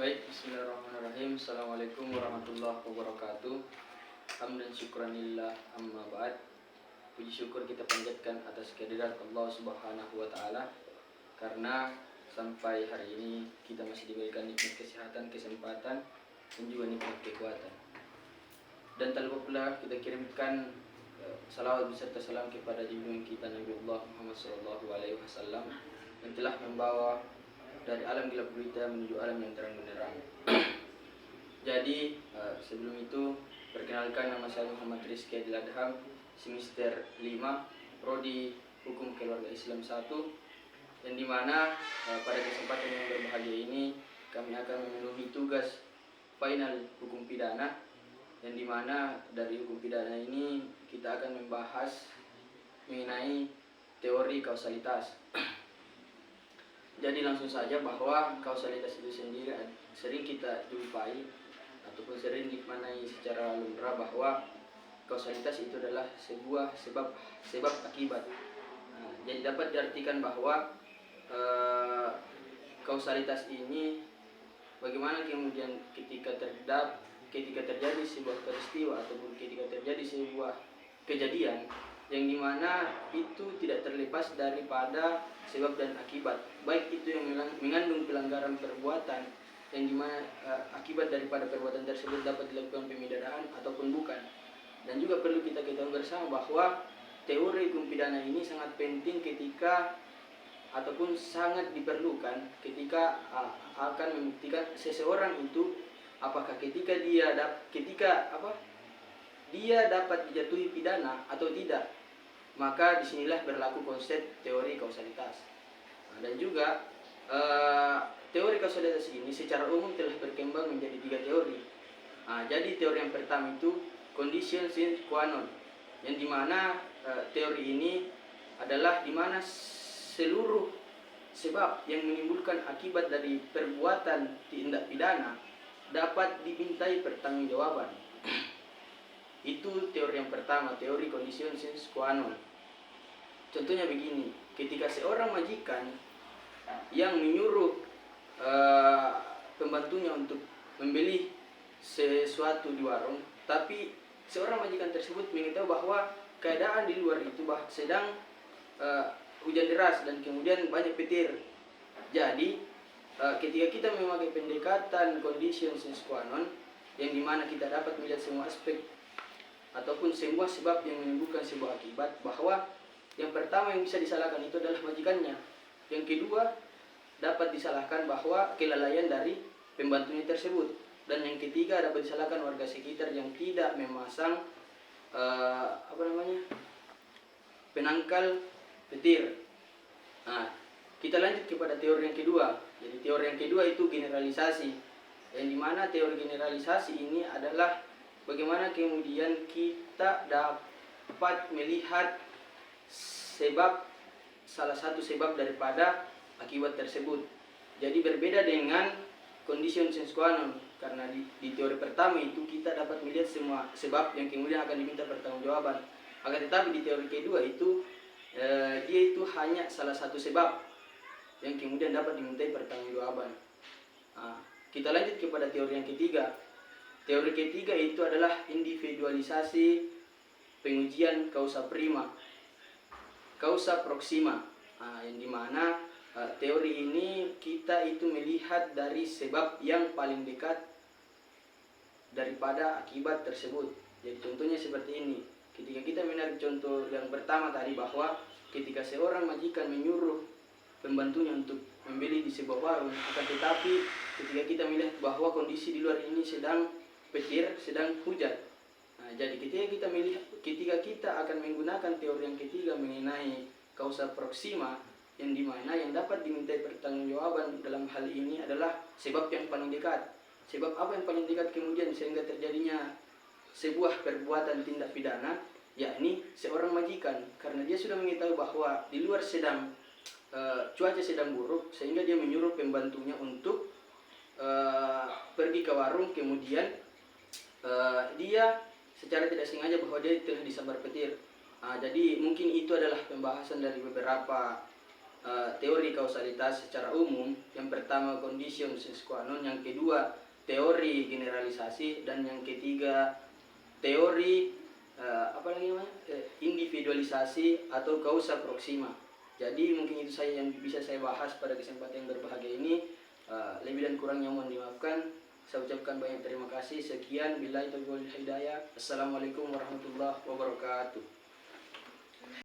Baik, bismillahirrahmanirrahim. Assalamualaikum warahmatullahi wabarakatuh. Hamdan syukranillah amma ba'd. Puji syukur kita panjatkan atas kehadirat Allah Subhanahu wa taala karena sampai hari ini kita masih diberikan nikmat kesehatan, kesempatan dan juga nikmat kekuatan. Dan tak lupa pula kita kirimkan salawat beserta salam kepada junjungan kita Nabi Allah Muhammad SAW yang telah membawa dari alam gelap gulita menuju alam yang terang benderang. Jadi sebelum itu perkenalkan, nama saya Muhammad Rizky Adil Adham, semester 5, prodi Hukum Keluarga Islam 1, yang dimana pada kesempatan yang berbahagia ini kami akan memenuhi tugas final hukum pidana, yang dimana dari hukum pidana ini kita akan membahas mengenai teori kausalitas. Jadi langsung saja bahwa kausalitas itu sendiri sering kita jumpai ataupun sering dimaknai secara lumrah bahwa kausalitas itu adalah sebuah sebab akibat. Jadi dapat diartikan bahwa kausalitas ini bagaimana kemudian ketika terjadi sebuah peristiwa ataupun ketika terjadi sebuah kejadian yang dimana itu tidak terlepas daripada sebab dan akibat, baik itu yang mengandung pelanggaran perbuatan yang dimana akibat daripada perbuatan tersebut dapat dilakukan pemidanaan ataupun bukan. Dan juga perlu kita ketahui bersama bahwa teori hukum pidana ini sangat penting ketika ataupun sangat diperlukan ketika akan membuktikan seseorang itu apakah ketika dia dapat dijatuhi pidana atau tidak. Maka disinilah berlaku konsep teori kausalitas. Dan juga teori kausalitas ini secara umum telah berkembang menjadi 3 teori. Jadi teori yang pertama itu condition sine qua non, yang dimana teori ini adalah dimana seluruh sebab yang menimbulkan akibat dari perbuatan tindak pidana dapat dimintai pertanggungjawaban. Itu teori yang pertama, teori condition sine qua non. Contohnya begini, ketika seorang majikan yang menyuruh pembantunya untuk membeli sesuatu di warung, tapi seorang majikan tersebut mengetahui bahwa keadaan di luar itu sedang hujan deras dan kemudian banyak petir. Jadi ketika kita memakai pendekatan condition sine qua non, yang dimana kita dapat melihat semua aspek ataupun semua sebab yang menimbulkan sebuah akibat, bahwa yang pertama yang bisa disalahkan itu adalah majikannya. Yang kedua dapat disalahkan bahwa kelalaian dari pembantunya tersebut. Dan yang ketiga dapat disalahkan warga sekitar yang tidak memasang penangkal petir. Kita lanjut kepada teori yang kedua. Jadi teori yang kedua itu generalisasi, yang dimana teori generalisasi ini adalah bagaimana kemudian kita dapat melihat salah satu sebab daripada akibat tersebut. Jadi berbeda dengan condition sine qua non, karena di teori pertama itu kita dapat melihat semua sebab yang kemudian akan diminta pertanggungjawaban. Akan tetapi di teori kedua itu dia itu hanya salah satu sebab yang kemudian dapat dimintai pertanggungjawaban. Kita lanjut kepada teori yang ketiga. Teori ketiga itu adalah individualisasi pengujian causa prima, causa proxima, yang dimana teori ini kita itu melihat dari sebab yang paling dekat daripada akibat tersebut. Jadi contohnya seperti ini. Ketika kita menarik contoh yang pertama tadi, bahwa ketika seorang majikan menyuruh pembantunya untuk membeli di sebuah warung, akan tetapi ketika kita melihat bahwa kondisi di luar ini sedang petir, sedang hujan. Jadi ketika kita akan menggunakan teori yang ketiga mengenai causa proxima, yang dimana yang dapat dimintai pertanggungjawaban dalam hal ini adalah sebab yang paling dekat. Sebab apa yang paling dekat kemudian sehingga terjadinya sebuah perbuatan tindak pidana, yakni seorang majikan, karena dia sudah mengetahui bahwa di luar cuaca sedang buruk, sehingga dia menyuruh pembantunya untuk pergi ke warung, kemudian dia secara tidak sengaja bahwa dia telah disambar petir. Jadi mungkin itu adalah pembahasan dari beberapa teori kausalitas secara umum. Yang pertama condition sine qua non, yang kedua teori generalisasi, dan yang ketiga teori individualisasi atau kausa proxima. Jadi mungkin itu saja yang bisa saya bahas pada kesempatan yang berbahagia ini. Lebih dan kurangnya mohon dimaafkan. Saya ucapkan banyak terima kasih. Sekian, billahi taufiq wal hidayah. Assalamualaikum warahmatullahi wabarakatuh.